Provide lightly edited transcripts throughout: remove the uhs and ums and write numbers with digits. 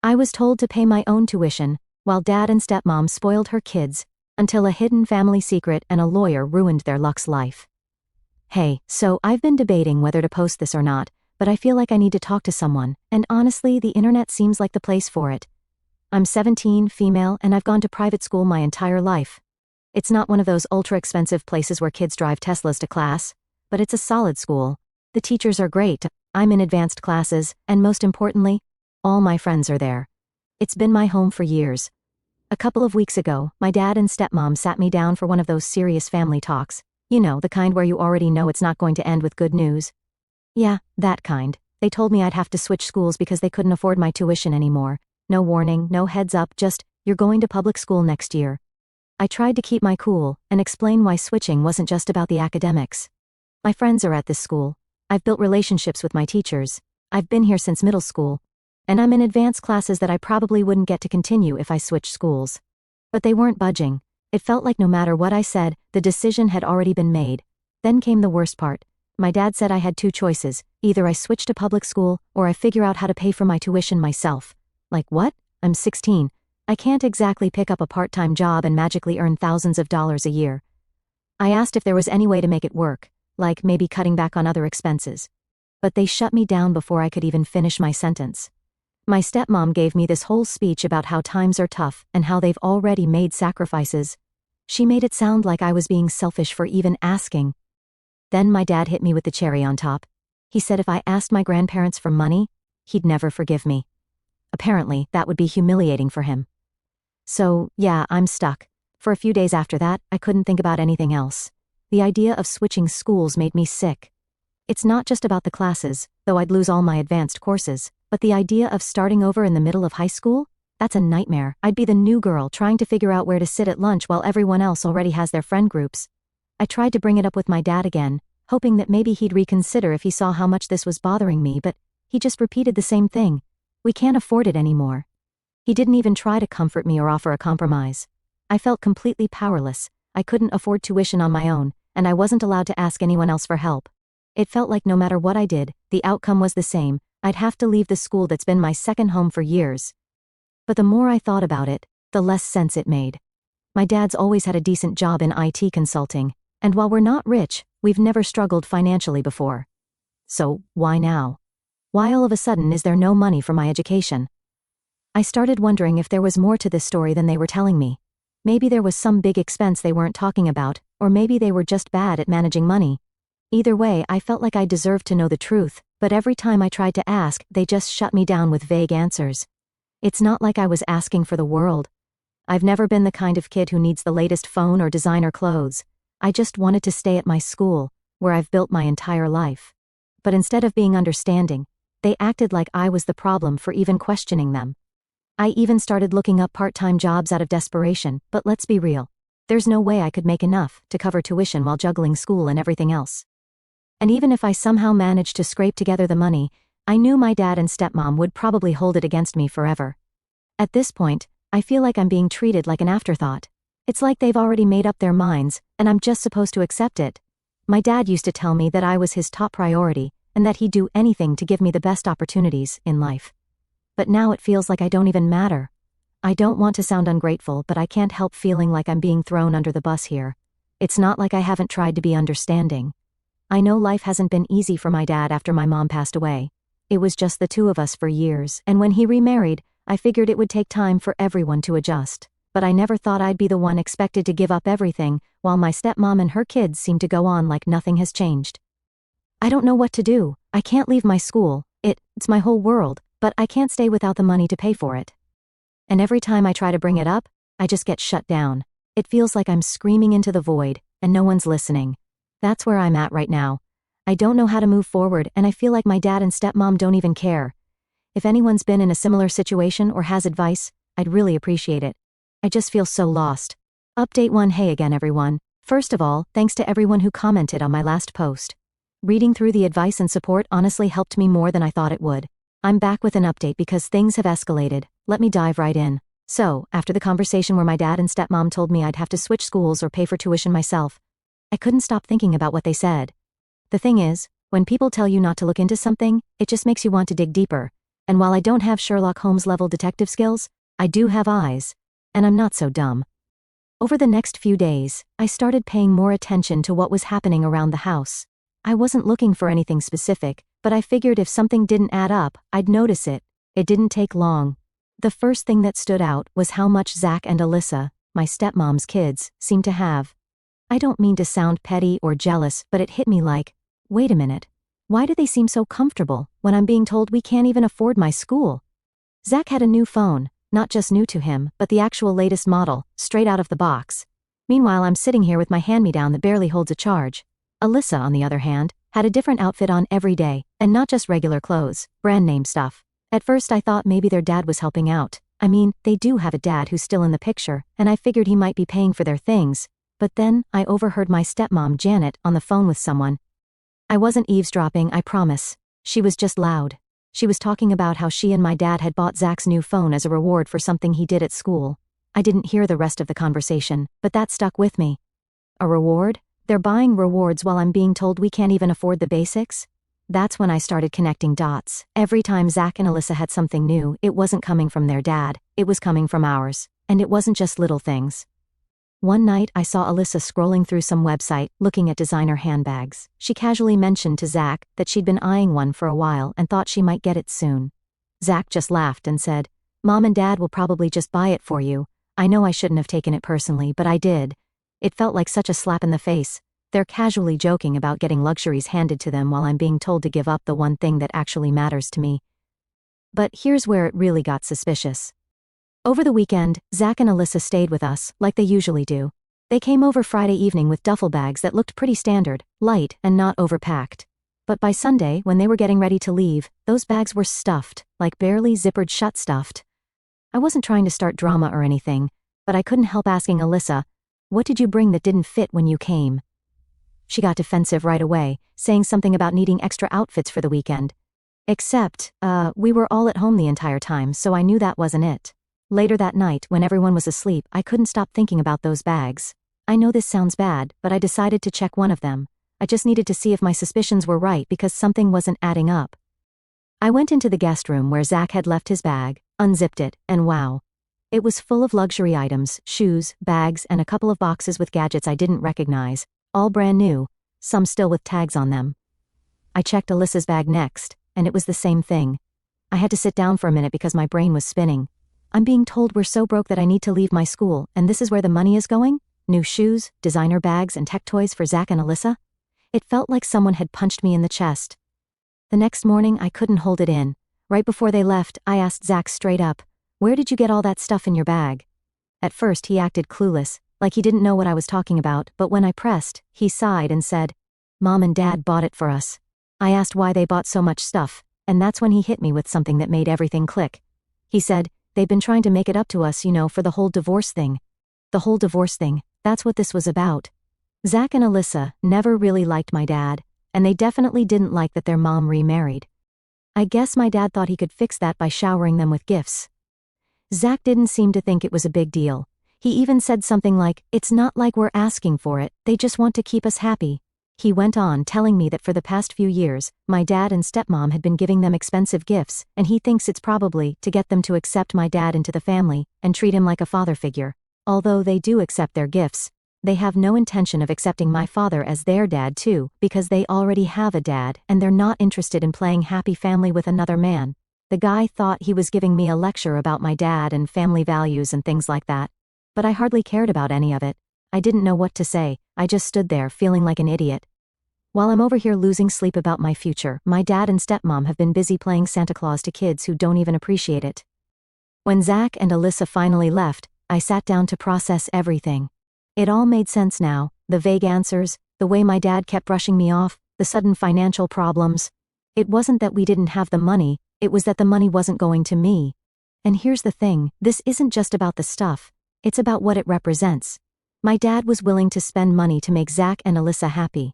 I was told to pay my own tuition, while dad and stepmom spoiled her kids, until a hidden family secret and a lawyer ruined their Luxe life. Hey, so I've been debating whether to post this or not, but I feel like I need to talk to someone, and honestly, the internet seems like the place for it. I'm 17, female, and I've gone to private school my entire life. It's not one of those ultra-expensive places where kids drive Teslas to class, but it's a solid school. The teachers are great, I'm in advanced classes, and most importantly, all my friends are there. It's been my home for years. A couple of weeks ago, my dad and stepmom sat me down for one of those serious family talks. You know, the kind where you already know it's not going to end with good news. Yeah, that kind. They told me I'd have to switch schools because they couldn't afford my tuition anymore. No warning, no heads up, just, you're going to public school next year. I tried to keep my cool and explain why switching wasn't just about the academics. My friends are at this school. I've built relationships with my teachers. I've been here since middle school. And I'm in advanced classes that I probably wouldn't get to continue if I switched schools. But they weren't budging. It felt like no matter what I said, the decision had already been made. Then came the worst part. My dad said I had two choices. Either I switch to public school, or I figure out how to pay for my tuition myself. Like what? I'm 16. I can't exactly pick up a part-time job and magically earn thousands of dollars a year. I asked if there was any way to make it work, like maybe cutting back on other expenses. But they shut me down before I could even finish my sentence. My stepmom gave me this whole speech about how times are tough and how they've already made sacrifices. She made it sound like I was being selfish for even asking. Then my dad hit me with the cherry on top. He said if I asked my grandparents for money, he'd never forgive me. Apparently, that would be humiliating for him. So, yeah, I'm stuck. For a few days after that, I couldn't think about anything else. The idea of switching schools made me sick. It's not just about the classes, though I'd lose all my advanced courses, but the idea of starting over in the middle of high school? That's a nightmare. I'd be the new girl trying to figure out where to sit at lunch while everyone else already has their friend groups. I tried to bring it up with my dad again, hoping that maybe he'd reconsider if he saw how much this was bothering me, but he just repeated the same thing. We can't afford it anymore. He didn't even try to comfort me or offer a compromise. I felt completely powerless. I couldn't afford tuition on my own, and I wasn't allowed to ask anyone else for help. It felt like no matter what I did, the outcome was the same. I'd have to leave the school that's been my second home for years. But the more I thought about it, the less sense it made. My dad's always had a decent job in IT consulting, and while we're not rich, we've never struggled financially before. So, why now? Why all of a sudden is there no money for my education? I started wondering if there was more to this story than they were telling me. Maybe there was some big expense they weren't talking about, or maybe they were just bad at managing money. Either way, I felt like I deserved to know the truth, but every time I tried to ask, they just shut me down with vague answers. It's not like I was asking for the world. I've never been the kind of kid who needs the latest phone or designer clothes. I just wanted to stay at my school, where I've built my entire life. But instead of being understanding, they acted like I was the problem for even questioning them. I even started looking up part-time jobs out of desperation, but let's be real. There's no way I could make enough to cover tuition while juggling school and everything else. And even if I somehow managed to scrape together the money, I knew my dad and stepmom would probably hold it against me forever. At this point, I feel like I'm being treated like an afterthought. It's like they've already made up their minds, and I'm just supposed to accept it. My dad used to tell me that I was his top priority, and that he'd do anything to give me the best opportunities in life. But now it feels like I don't even matter. I don't want to sound ungrateful, but I can't help feeling like I'm being thrown under the bus here. It's not like I haven't tried to be understanding. I know life hasn't been easy for my dad after my mom passed away. It was just the two of us for years, and when he remarried, I figured it would take time for everyone to adjust. But I never thought I'd be the one expected to give up everything, while my stepmom and her kids seem to go on like nothing has changed. I don't know what to do. I can't leave my school. It's my whole world, but I can't stay without the money to pay for it. And every time I try to bring it up, I just get shut down. It feels like I'm screaming into the void, and no one's listening. That's where I'm at right now. I don't know how to move forward, and I feel like my dad and stepmom don't even care. If anyone's been in a similar situation or has advice, I'd really appreciate it. I just feel so lost. Update 1. Hey again everyone. First of all, thanks to everyone who commented on my last post. Reading through the advice and support honestly helped me more than I thought it would. I'm back with an update because things have escalated. Let me dive right in. So, after the conversation where my dad and stepmom told me I'd have to switch schools or pay for tuition myself, I couldn't stop thinking about what they said. The thing is, when people tell you not to look into something, it just makes you want to dig deeper. And while I don't have Sherlock Holmes-level detective skills, I do have eyes. And I'm not so dumb. Over the next few days, I started paying more attention to what was happening around the house. I wasn't looking for anything specific, but I figured if something didn't add up, I'd notice it. It didn't take long. The first thing that stood out was how much Zach and Alyssa, my stepmom's kids, seemed to have. I don't mean to sound petty or jealous, but it hit me like, wait a minute. Why do they seem so comfortable when I'm being told we can't even afford my school? Zach had a new phone, not just new to him, but the actual latest model, straight out of the box. Meanwhile, I'm sitting here with my hand-me-down that barely holds a charge. Alyssa, on the other hand, had a different outfit on every day, and not just regular clothes, brand-name stuff. At first I thought maybe their dad was helping out. I mean, they do have a dad who's still in the picture, and I figured he might be paying for their things. But then, I overheard my stepmom Janet on the phone with someone. I wasn't eavesdropping, I promise. She was just loud. She was talking about how she and my dad had bought Zach's new phone as a reward for something he did at school. I didn't hear the rest of the conversation, but that stuck with me. A reward? They're buying rewards while I'm being told we can't even afford the basics? That's when I started connecting dots. Every time Zach and Alyssa had something new, it wasn't coming from their dad, it was coming from ours. And it wasn't just little things. One night I saw Alyssa scrolling through some website, looking at designer handbags. She casually mentioned to Zach that she'd been eyeing one for a while and thought she might get it soon. Zach just laughed and said, "Mom and Dad will probably just buy it for you." I know I shouldn't have taken it personally, but I did. It felt like such a slap in the face. They're casually joking about getting luxuries handed to them while I'm being told to give up the one thing that actually matters to me. But here's where it really got suspicious. Over the weekend, Zach and Alyssa stayed with us, like they usually do. They came over Friday evening with duffel bags that looked pretty standard, light, and not overpacked. But by Sunday, when they were getting ready to leave, those bags were stuffed, like barely zippered shut stuffed. I wasn't trying to start drama or anything, but I couldn't help asking Alyssa, "What did you bring that didn't fit when you came?" She got defensive right away, saying something about needing extra outfits for the weekend. Except, we were all at home the entire time, so I knew that wasn't it. Later that night, when everyone was asleep, I couldn't stop thinking about those bags. I know this sounds bad, but I decided to check one of them. I just needed to see if my suspicions were right because something wasn't adding up. I went into the guest room where Zach had left his bag, unzipped it, and wow. It was full of luxury items, shoes, bags, and a couple of boxes with gadgets I didn't recognize, all brand new, some still with tags on them. I checked Alyssa's bag next, and it was the same thing. I had to sit down for a minute because my brain was spinning. I'm being told we're so broke that I need to leave my school, and this is where the money is going? New shoes, designer bags, and tech toys for Zach and Alyssa? It felt like someone had punched me in the chest. The next morning, I couldn't hold it in. Right before they left, I asked Zach straight up, "Where did you get all that stuff in your bag?" At first, he acted clueless, like he didn't know what I was talking about, but when I pressed, he sighed and said, "Mom and Dad bought it for us." I asked why they bought so much stuff, and that's when he hit me with something that made everything click. He said, "They've been trying to make it up to us, for the whole divorce thing." The whole divorce thing, that's what this was about. Zach and Alyssa never really liked my dad, and they definitely didn't like that their mom remarried. I guess my dad thought he could fix that by showering them with gifts. Zach didn't seem to think it was a big deal. He even said something like, "It's not like we're asking for it, they just want to keep us happy." He went on telling me that for the past few years, my dad and stepmom had been giving them expensive gifts, and he thinks it's probably to get them to accept my dad into the family and treat him like a father figure. Although they do accept their gifts, they have no intention of accepting my father as their dad too, because they already have a dad and they're not interested in playing happy family with another man. The guy thought he was giving me a lecture about my dad and family values and things like that. But I hardly cared about any of it. I didn't know what to say, I just stood there feeling like an idiot. While I'm over here losing sleep about my future, my dad and stepmom have been busy playing Santa Claus to kids who don't even appreciate it. When Zach and Alyssa finally left, I sat down to process everything. It all made sense now, the vague answers, the way my dad kept brushing me off, the sudden financial problems. It wasn't that we didn't have the money, it was that the money wasn't going to me. And here's the thing, this isn't just about the stuff, it's about what it represents. My dad was willing to spend money to make Zach and Alyssa happy.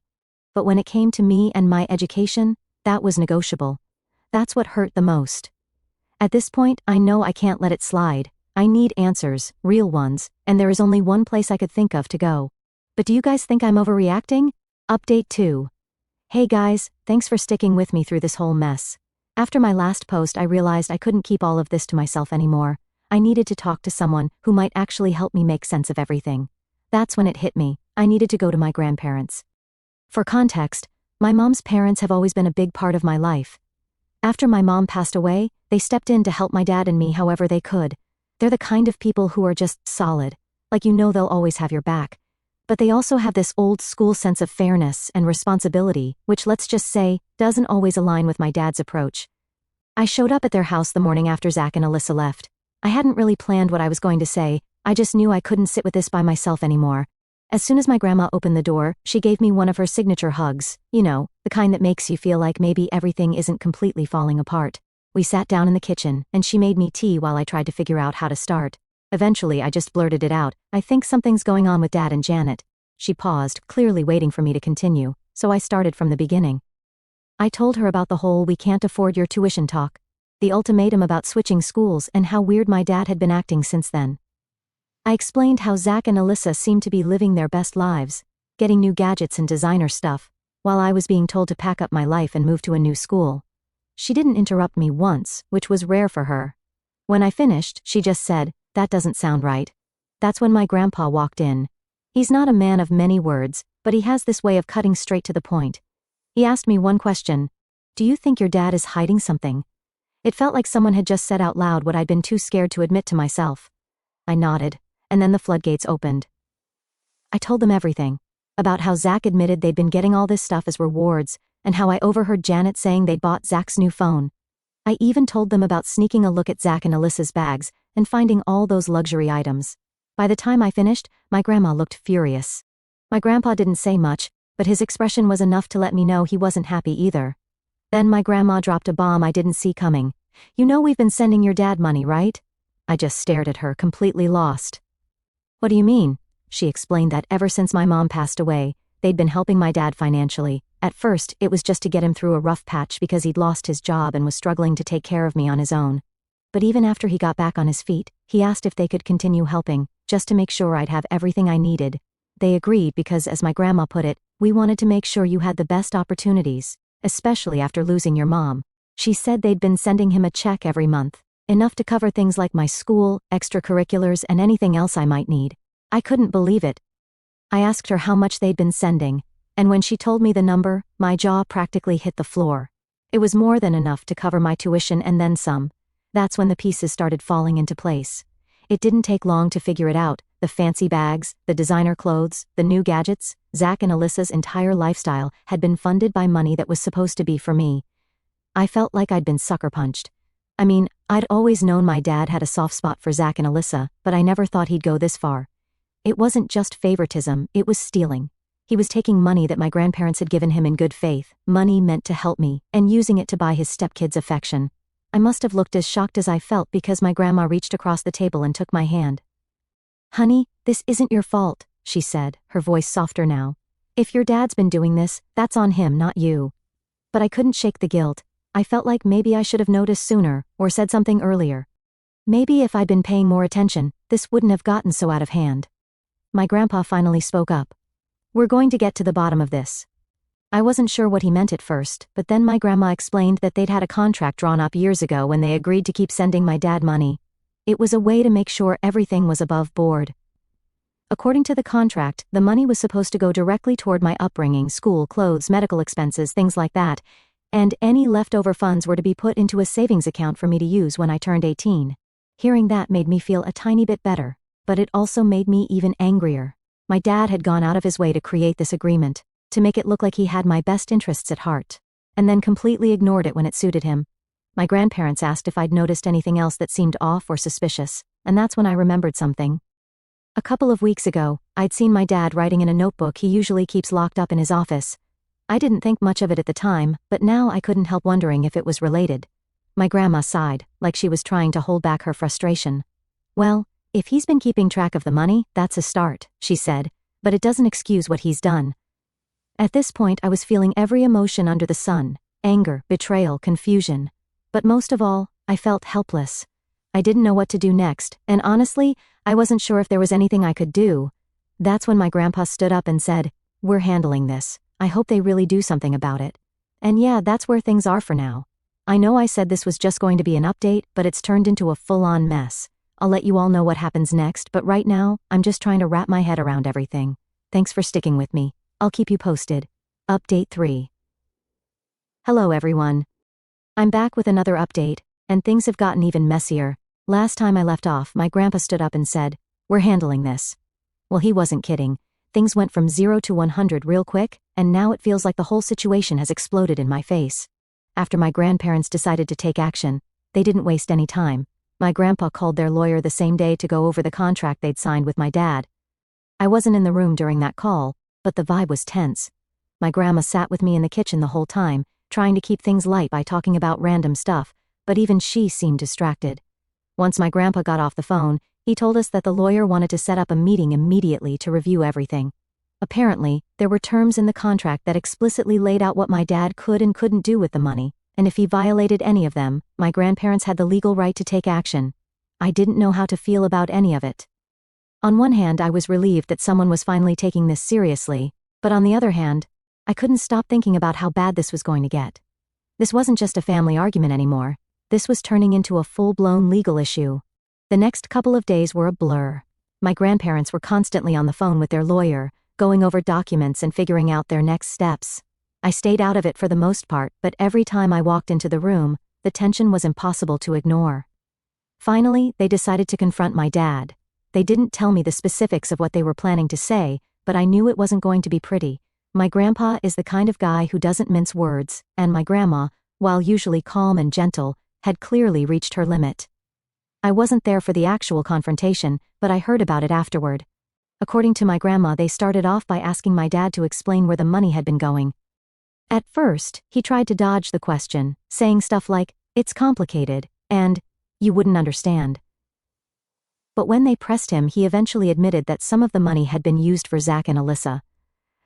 But when it came to me and my education, that was negotiable. That's what hurt the most. At this point, I know I can't let it slide. I need answers, real ones, and there is only one place I could think of to go. But do you guys think I'm overreacting? Update 2. Hey guys, thanks for sticking with me through this whole mess. After my last post, I realized I couldn't keep all of this to myself anymore. I needed to talk to someone who might actually help me make sense of everything. That's when it hit me. I needed to go to my grandparents. For context, my mom's parents have always been a big part of my life. After my mom passed away, they stepped in to help my dad and me however they could. They're the kind of people who are just solid, like you know they'll always have your back. But they also have this old school sense of fairness and responsibility, which let's just say, doesn't always align with my dad's approach. I showed up at their house the morning after Zach and Alyssa left. I hadn't really planned what I was going to say, I just knew I couldn't sit with this by myself anymore. As soon as my grandma opened the door, she gave me one of her signature hugs, you know, the kind that makes you feel like maybe everything isn't completely falling apart. We sat down in the kitchen, and she made me tea while I tried to figure out how to start. Eventually I just blurted it out, I think something's going on with Dad and Janet. She paused, clearly waiting for me to continue, so I started from the beginning. I told her about the whole "we can't afford your tuition" talk, the ultimatum about switching schools, and how weird my dad had been acting since then. I explained how Zach and Alyssa seemed to be living their best lives, getting new gadgets and designer stuff, while I was being told to pack up my life and move to a new school. She didn't interrupt me once, which was rare for her. When I finished, she just said, "That doesn't sound right." That's when my grandpa walked in. He's not a man of many words, but he has this way of cutting straight to the point. He asked me one question. "Do you think your dad is hiding something?" It felt like someone had just said out loud what I'd been too scared to admit to myself. I nodded, and then the floodgates opened. I told them everything. About how Zach admitted they'd been getting all this stuff as rewards, and how I overheard Janet saying they'd bought Zach's new phone. I even told them about sneaking a look at Zach and Alyssa's bags, and finding all those luxury items. By the time I finished, my grandma looked furious. My grandpa didn't say much, but his expression was enough to let me know he wasn't happy either. Then my grandma dropped a bomb I didn't see coming. "You know we've been sending your dad money, right?" I just stared at her, completely lost. "What do you mean?" She explained that ever since my mom passed away, they'd been helping my dad financially. At first, it was just to get him through a rough patch because he'd lost his job and was struggling to take care of me on his own. But even after he got back on his feet, he asked if they could continue helping, just to make sure I'd have everything I needed. They agreed because, as my grandma put it, "We wanted to make sure you had the best opportunities, especially after losing your mom." She said they'd been sending him a check every month, enough to cover things like my school, extracurriculars, and anything else I might need. I couldn't believe it. I asked her how much they'd been sending, and when she told me the number, my jaw practically hit the floor. It was more than enough to cover my tuition and then some. That's when the pieces started falling into place. It didn't take long to figure it out. The fancy bags, the designer clothes, the new gadgets, Zach and Alyssa's entire lifestyle had been funded by money that was supposed to be for me. I felt like I'd been sucker punched. I mean, I'd always known my dad had a soft spot for Zach and Alyssa, but I never thought he'd go this far. It wasn't just favoritism, it was stealing. He was taking money that my grandparents had given him in good faith, money meant to help me, and using it to buy his stepkids' affection. I must have looked as shocked as I felt because my grandma reached across the table and took my hand. "Honey, this isn't your fault," she said, her voice softer now. "If your dad's been doing this, that's on him, not you." But I couldn't shake the guilt. I felt like maybe I should have noticed sooner, or said something earlier. Maybe if I'd been paying more attention, this wouldn't have gotten so out of hand. My grandpa finally spoke up. "We're going to get to the bottom of this." I wasn't sure what he meant at first, but then my grandma explained that they'd had a contract drawn up years ago when they agreed to keep sending my dad money. It was a way to make sure everything was above board. According to the contract, the money was supposed to go directly toward my upbringing, school, clothes, medical expenses, things like that, and any leftover funds were to be put into a savings account for me to use when I turned 18. Hearing that made me feel a tiny bit better, but it also made me even angrier. My dad had gone out of his way to create this agreement, to make it look like he had my best interests at heart, and then completely ignored it when it suited him. My grandparents asked if I'd noticed anything else that seemed off or suspicious, and that's when I remembered something. A couple of weeks ago, I'd seen my dad writing in a notebook he usually keeps locked up in his office. I didn't think much of it at the time, but now I couldn't help wondering if it was related. My grandma sighed, like she was trying to hold back her frustration. "Well, if he's been keeping track of the money, that's a start," she said, "but it doesn't excuse what he's done." At this point I was feeling every emotion under the sun: anger, betrayal, confusion. But most of all, I felt helpless. I didn't know what to do next, and honestly, I wasn't sure if there was anything I could do. That's when my grandpa stood up and said, "We're handling this. I hope they really do something about it." And yeah, that's where things are for now. I know I said this was just going to be an update, but it's turned into a full-on mess. I'll let you all know what happens next, but right now, I'm just trying to wrap my head around everything. Thanks for sticking with me. I'll keep you posted. Update 3. Hello everyone. I'm back with another update, and things have gotten even messier. Last time I left off, my grandpa stood up and said, "We're handling this." Well, he wasn't kidding. Things went from 0 to 100 real quick, and now it feels like the whole situation has exploded in my face. After my grandparents decided to take action, they didn't waste any time. My grandpa called their lawyer the same day to go over the contract they'd signed with my dad. I wasn't in the room during that call, but the vibe was tense. My grandma sat with me in the kitchen the whole time, trying to keep things light by talking about random stuff, but even she seemed distracted. Once my grandpa got off the phone, he told us that the lawyer wanted to set up a meeting immediately to review everything. Apparently, there were terms in the contract that explicitly laid out what my dad could and couldn't do with the money, and if he violated any of them, my grandparents had the legal right to take action. I didn't know how to feel about any of it. On one hand, I was relieved that someone was finally taking this seriously, but on the other hand, I couldn't stop thinking about how bad this was going to get. This wasn't just a family argument anymore. This was turning into a full-blown legal issue. The next couple of days were a blur. My grandparents were constantly on the phone with their lawyer, going over documents and figuring out their next steps. I stayed out of it for the most part, but every time I walked into the room, the tension was impossible to ignore. Finally, they decided to confront my dad. They didn't tell me the specifics of what they were planning to say, but I knew it wasn't going to be pretty. My grandpa is the kind of guy who doesn't mince words, and my grandma, while usually calm and gentle, had clearly reached her limit. I wasn't there for the actual confrontation, but I heard about it afterward. According to my grandma, they started off by asking my dad to explain where the money had been going. At first, he tried to dodge the question, saying stuff like, "It's complicated," and, "You wouldn't understand." But when they pressed him, he eventually admitted that some of the money had been used for Zach and Alyssa.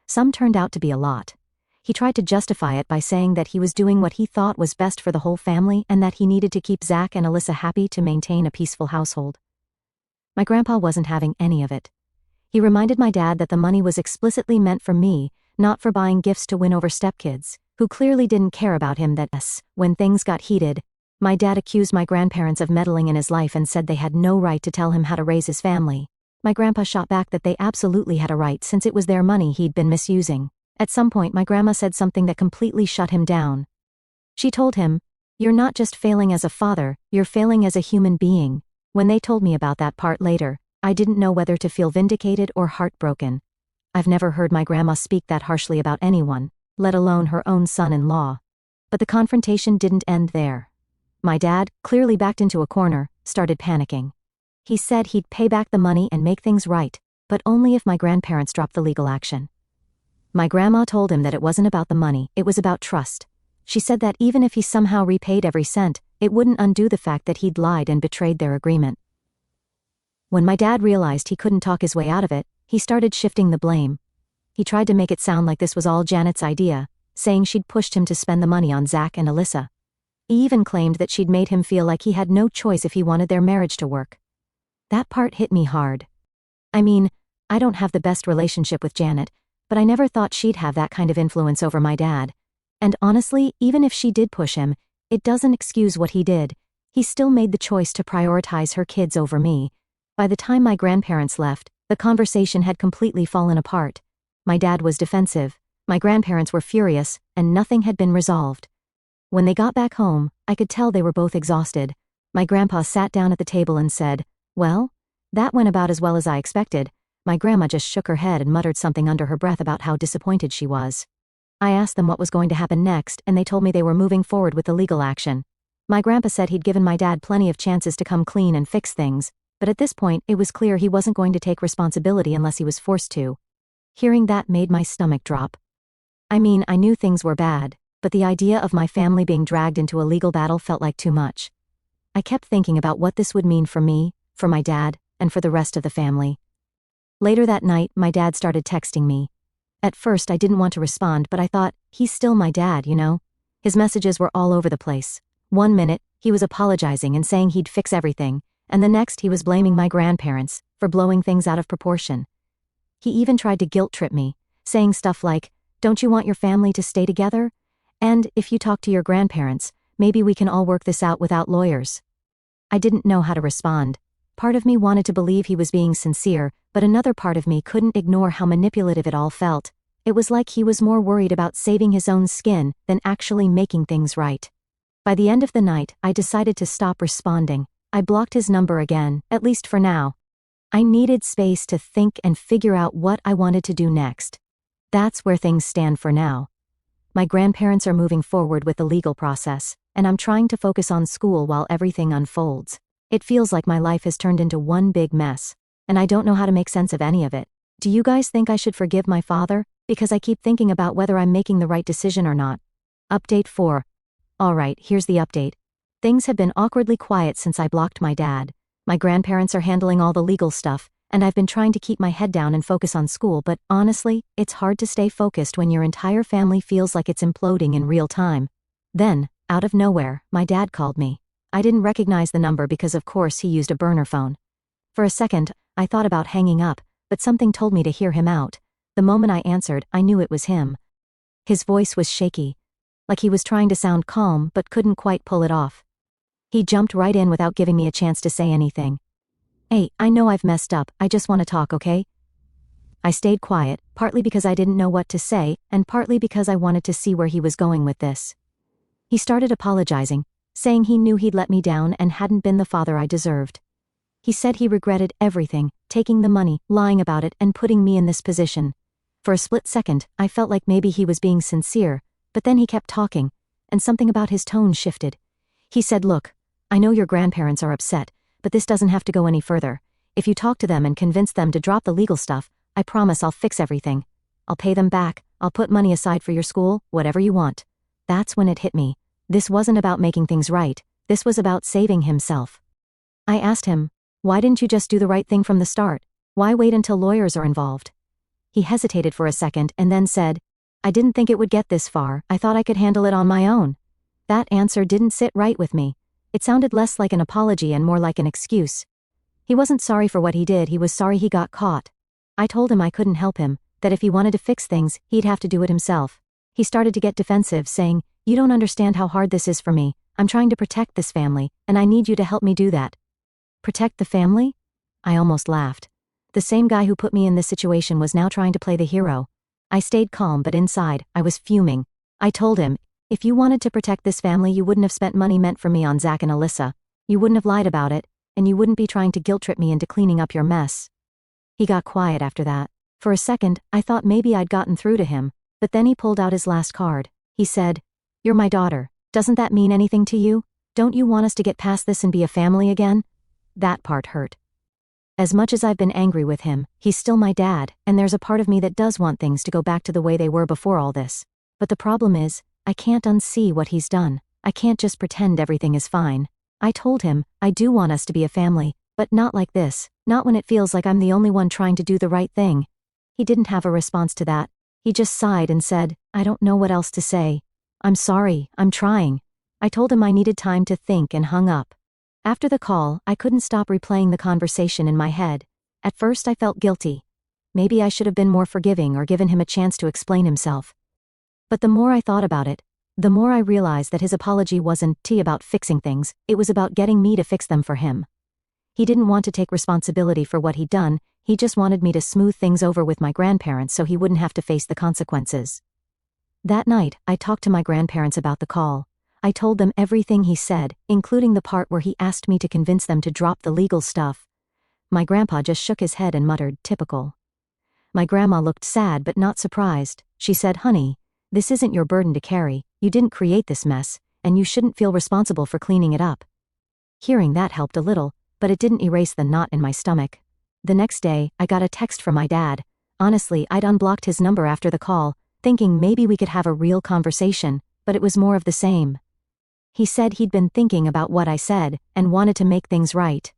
Some turned out to be a lot. He tried to justify it by saying that he was doing what he thought was best for the whole family and that he needed to keep Zach and Alyssa happy to maintain a peaceful household. My grandpa wasn't having any of it. He reminded my dad that the money was explicitly meant for me, not for buying gifts to win over stepkids, who clearly didn't care about him. When things got heated, my dad accused my grandparents of meddling in his life and said they had no right to tell him how to raise his family. My grandpa shot back that they absolutely had a right since it was their money he'd been misusing. At some point, my grandma said something that completely shut him down. She told him, "You're not just failing as a father, you're failing as a human being." When they told me about that part later, I didn't know whether to feel vindicated or heartbroken. I've never heard my grandma speak that harshly about anyone, let alone her own son-in-law. But the confrontation didn't end there. My dad, clearly backed into a corner, started panicking. He said he'd pay back the money and make things right, but only if my grandparents dropped the legal action. My grandma told him that it wasn't about the money, it was about trust. She said that even if he somehow repaid every cent, it wouldn't undo the fact that he'd lied and betrayed their agreement. When my dad realized he couldn't talk his way out of it, he started shifting the blame. He tried to make it sound like this was all Janet's idea, saying she'd pushed him to spend the money on Zach and Alyssa. He even claimed that she'd made him feel like he had no choice if he wanted their marriage to work. That part hit me hard. I mean, I don't have the best relationship with Janet, but I never thought she'd have that kind of influence over my dad. And honestly, even if she did push him, it doesn't excuse what he did. He still made the choice to prioritize her kids over me. By the time my grandparents left, the conversation had completely fallen apart. My dad was defensive, my grandparents were furious, and nothing had been resolved. When they got back home, I could tell they were both exhausted. My grandpa sat down at the table and said, "Well, that went about as well as I expected." My grandma just shook her head and muttered something under her breath about how disappointed she was. I asked them what was going to happen next, and they told me they were moving forward with the legal action. My grandpa said he'd given my dad plenty of chances to come clean and fix things, but at this point it was clear he wasn't going to take responsibility unless he was forced to. Hearing that made my stomach drop. I mean, I knew things were bad, but the idea of my family being dragged into a legal battle felt like too much. I kept thinking about what this would mean for me, for my dad, and for the rest of the family. Later that night, my dad started texting me. At first I didn't want to respond, but I thought, he's still my dad, you know? His messages were all over the place. One minute, he was apologizing and saying he'd fix everything, and the next he was blaming my grandparents for blowing things out of proportion. He even tried to guilt-trip me, saying stuff like, "Don't you want your family to stay together? And if you talk to your grandparents, maybe we can all work this out without lawyers. I didn't know how to respond. Part of me wanted to believe he was being sincere, but another part of me couldn't ignore how manipulative it all felt. It was like he was more worried about saving his own skin than actually making things right. By the end of the night, I decided to stop responding. I blocked his number again, at least for now. I needed space to think and figure out what I wanted to do next. That's where things stand for now. My grandparents are moving forward with the legal process, and I'm trying to focus on school while everything unfolds. It feels like my life has turned into one big mess, and I don't know how to make sense of any of it. Do you guys think I should forgive my father? Because I keep thinking about whether I'm making the right decision or not. Update 4. Alright, here's the update. Things have been awkwardly quiet since I blocked my dad. My grandparents are handling all the legal stuff, and I've been trying to keep my head down and focus on school, but honestly, it's hard to stay focused when your entire family feels like it's imploding in real time. Then, out of nowhere, my dad called me. I didn't recognize the number because of course he used a burner phone. For a second, I thought about hanging up, but something told me to hear him out. The moment I answered, I knew it was him. His voice was shaky, like he was trying to sound calm but couldn't quite pull it off. He jumped right in without giving me a chance to say anything. "Hey, I know I've messed up, I just want to talk, okay?" I stayed quiet, partly because I didn't know what to say, and partly because I wanted to see where he was going with this. He started apologizing, saying he knew he'd let me down and hadn't been the father I deserved. He said he regretted everything, taking the money, lying about it, and putting me in this position. For a split second, I felt like maybe he was being sincere, but then he kept talking, and something about his tone shifted. He said, "Look, I know your grandparents are upset, but this doesn't have to go any further. If you talk to them and convince them to drop the legal stuff, I promise I'll fix everything. I'll pay them back, I'll put money aside for your school, whatever you want." That's when it hit me. This wasn't about making things right, this was about saving himself. I asked him, "Why didn't you just do the right thing from the start? Why wait until lawyers are involved?" He hesitated for a second and then said, "I didn't think it would get this far, I thought I could handle it on my own." That answer didn't sit right with me. It sounded less like an apology and more like an excuse. He wasn't sorry for what he did, he was sorry he got caught. I told him I couldn't help him, that if he wanted to fix things, he'd have to do it himself. He started to get defensive, saying, "You don't understand how hard this is for me. I'm trying to protect this family, and I need you to help me do that." Protect the family? I almost laughed. The same guy who put me in this situation was now trying to play the hero. I stayed calm, but inside, I was fuming. I told him, "If you wanted to protect this family, you wouldn't have spent money meant for me on Zach and Alyssa. You wouldn't have lied about it, and you wouldn't be trying to guilt-trip me into cleaning up your mess." He got quiet after that. For a second, I thought maybe I'd gotten through to him, but then he pulled out his last card. He said, "You're my daughter. Doesn't that mean anything to you? Don't you want us to get past this and be a family again?" That part hurt. As much as I've been angry with him, he's still my dad, and there's a part of me that does want things to go back to the way they were before all this. But the problem is, I can't unsee what he's done. I can't just pretend everything is fine. I told him, I do want us to be a family, but not like this, not when it feels like I'm the only one trying to do the right thing. He didn't have a response to that. He just sighed and said, "I don't know what else to say. I'm sorry, I'm trying." I told him I needed time to think and hung up. After the call, I couldn't stop replaying the conversation in my head. At first I felt guilty. Maybe I should have been more forgiving or given him a chance to explain himself. But the more I thought about it, the more I realized that his apology wasn't about fixing things, it was about getting me to fix them for him. He didn't want to take responsibility for what he'd done, he just wanted me to smooth things over with my grandparents so he wouldn't have to face the consequences. That night, I talked to my grandparents about the call. I told them everything he said, including the part where he asked me to convince them to drop the legal stuff. My grandpa just shook his head and muttered, "Typical." My grandma looked sad but not surprised. She said, "Honey, this isn't your burden to carry, you didn't create this mess, and you shouldn't feel responsible for cleaning it up." Hearing that helped a little, but it didn't erase the knot in my stomach. The next day, I got a text from my dad. Honestly, I'd unblocked his number after the call, thinking maybe we could have a real conversation, but it was more of the same. He said he'd been thinking about what I said, and wanted to make things right.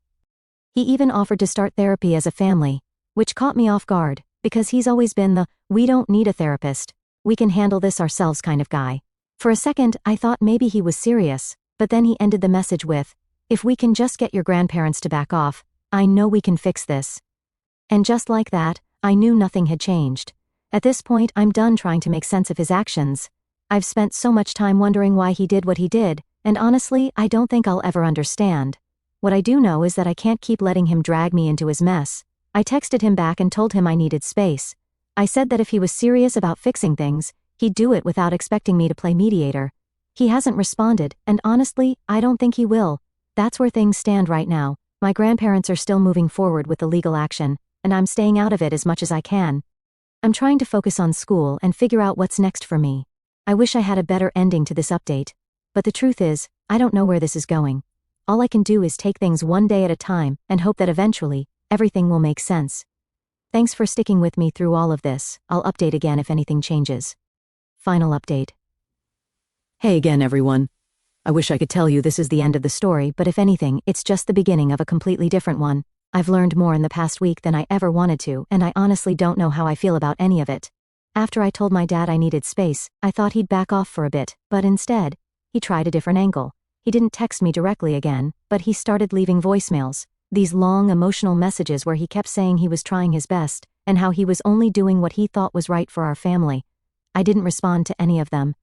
He even offered to start therapy as a family, which caught me off guard, because he's always been the, "We don't need a therapist, we can handle this ourselves" kind of guy. For a second, I thought maybe he was serious, but then he ended the message with, "If we can just get your grandparents to back off, I know we can fix this." And just like that, I knew nothing had changed. At this point, I'm done trying to make sense of his actions. I've spent so much time wondering why he did what he did, And honestly, I don't think I'll ever understand. What I do know is that I can't keep letting him drag me into his mess. I texted him back and told him I needed space. I said that if he was serious about fixing things, he'd do it without expecting me to play mediator. He hasn't responded, and honestly, I don't think he will. That's where things stand right now. My grandparents are still moving forward with the legal action, and I'm staying out of it as much as I can. I'm trying to focus on school and figure out what's next for me. I wish I had a better ending to this update. But the truth is, I don't know where this is going. All I can do is take things one day at a time and hope that eventually, everything will make sense. Thanks for sticking with me through all of this. I'll update again if anything changes. Final update. Hey again, everyone. I wish I could tell you this is the end of the story, but if anything, it's just the beginning of a completely different one. I've learned more in the past week than I ever wanted to, and I honestly don't know how I feel about any of it. After I told my dad I needed space, I thought he'd back off for a bit, but instead, he tried a different angle. He didn't text me directly again, but he started leaving voicemails. These long, emotional messages where he kept saying he was trying his best, and how he was only doing what he thought was right for our family. I didn't respond to any of them.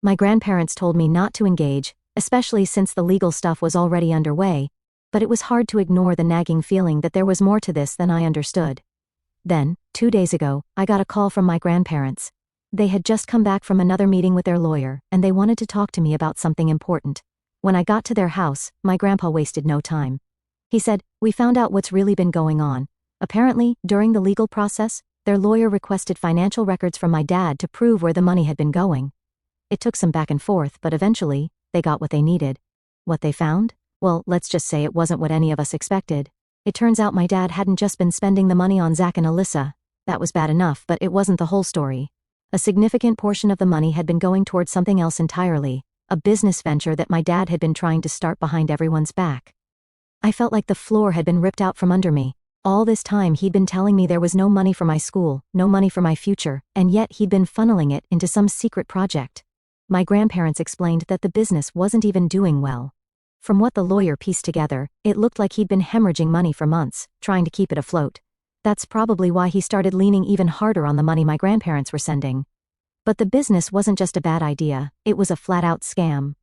My grandparents told me not to engage, especially since the legal stuff was already underway, but it was hard to ignore the nagging feeling that there was more to this than I understood. Then, 2 days ago, I got a call from my grandparents. They had just come back from another meeting with their lawyer, and they wanted to talk to me about something important. When I got to their house, my grandpa wasted no time. He said, "We found out what's really been going on. Apparently, during the legal process, their lawyer requested financial records from my dad to prove where the money had been going. It took some back and forth, but eventually, they got what they needed. What they found? Well, let's just say it wasn't what any of us expected. It turns out my dad hadn't just been spending the money on Zach and Alyssa. That was bad enough, but it wasn't the whole story. A significant portion of the money had been going towards something else entirely, a business venture that my dad had been trying to start behind everyone's back. I felt like the floor had been ripped out from under me. All this time he'd been telling me there was no money for my school, no money for my future, and yet he'd been funneling it into some secret project. My grandparents explained that the business wasn't even doing well. From what the lawyer pieced together, it looked like he'd been hemorrhaging money for months, trying to keep it afloat. That's probably why he started leaning even harder on the money my grandparents were sending. But the business wasn't just a bad idea, it was a flat-out scam.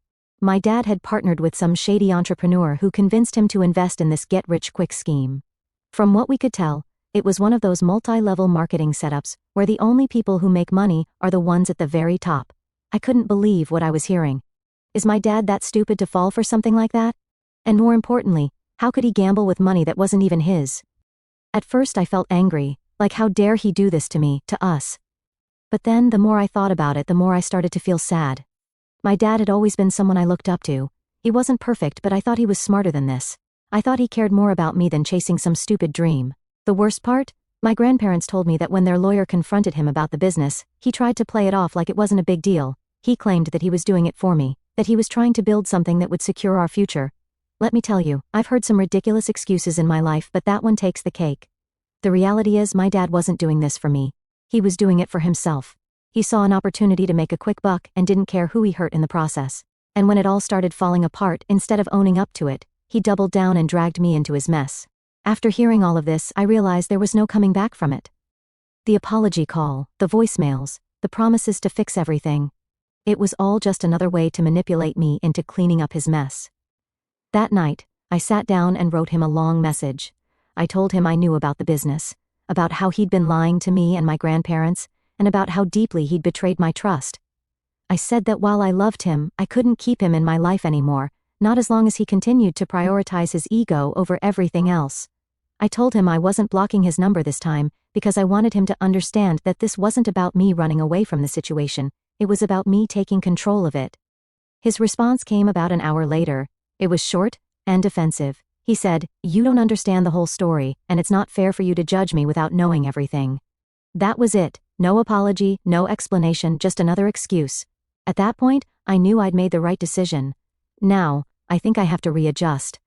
My dad had partnered with some shady entrepreneur who convinced him to invest in this get-rich-quick scheme. From what we could tell, it was one of those multi-level marketing setups where the only people who make money are the ones at the very top. I couldn't believe what I was hearing. Is my dad that stupid to fall for something like that? And more importantly, how could he gamble with money that wasn't even his? At first I felt angry, like how dare he do this to me, to us. But then the more I thought about it, the more I started to feel sad. My dad had always been someone I looked up to. He wasn't perfect, but I thought he was smarter than this. I thought he cared more about me than chasing some stupid dream. The worst part? My grandparents told me that when their lawyer confronted him about the business, he tried to play it off like it wasn't a big deal. He claimed that he was doing it for me, that he was trying to build something that would secure our future. Let me tell you, I've heard some ridiculous excuses in my life, but that one takes the cake. The reality is my dad wasn't doing this for me. He was doing it for himself. He saw an opportunity to make a quick buck and didn't care who he hurt in the process. And when it all started falling apart, instead of owning up to it, he doubled down and dragged me into his mess. After hearing all of this, I realized there was no coming back from it. The apology call, the voicemails, the promises to fix everything. It was all just another way to manipulate me into cleaning up his mess. That night, I sat down and wrote him a long message. I told him I knew about the business, about how he'd been lying to me and my grandparents, and about how deeply he'd betrayed my trust. I said that while I loved him, I couldn't keep him in my life anymore, not as long as he continued to prioritize his ego over everything else. I told him I wasn't blocking his number this time, because I wanted him to understand that this wasn't about me running away from the situation, it was about me taking control of it. His response came about an hour later. It was short and defensive. He said, "You don't understand the whole story, and it's not fair for you to judge me without knowing everything." That was it. No apology, no explanation, just another excuse. At that point, I knew I'd made the right decision. Now, I think I have to readjust.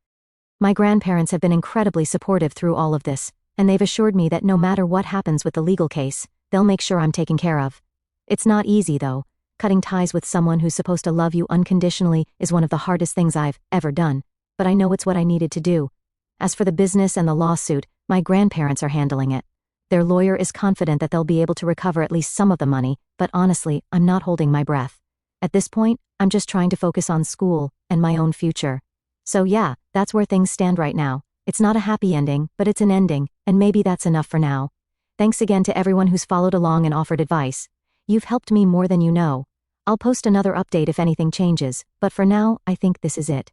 My grandparents have been incredibly supportive through all of this, and they've assured me that no matter what happens with the legal case, they'll make sure I'm taken care of. It's not easy, though. Cutting ties with someone who's supposed to love you unconditionally is one of the hardest things I've ever done, but I know it's what I needed to do. As for the business and the lawsuit, my grandparents are handling it. Their lawyer is confident that they'll be able to recover at least some of the money, but honestly, I'm not holding my breath. At this point, I'm just trying to focus on school, and my own future. So yeah, that's where things stand right now. It's not a happy ending, but it's an ending, and maybe that's enough for now. Thanks again to everyone who's followed along and offered advice. You've helped me more than you know. I'll post another update if anything changes, but for now, I think this is it.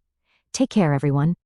Take care, everyone.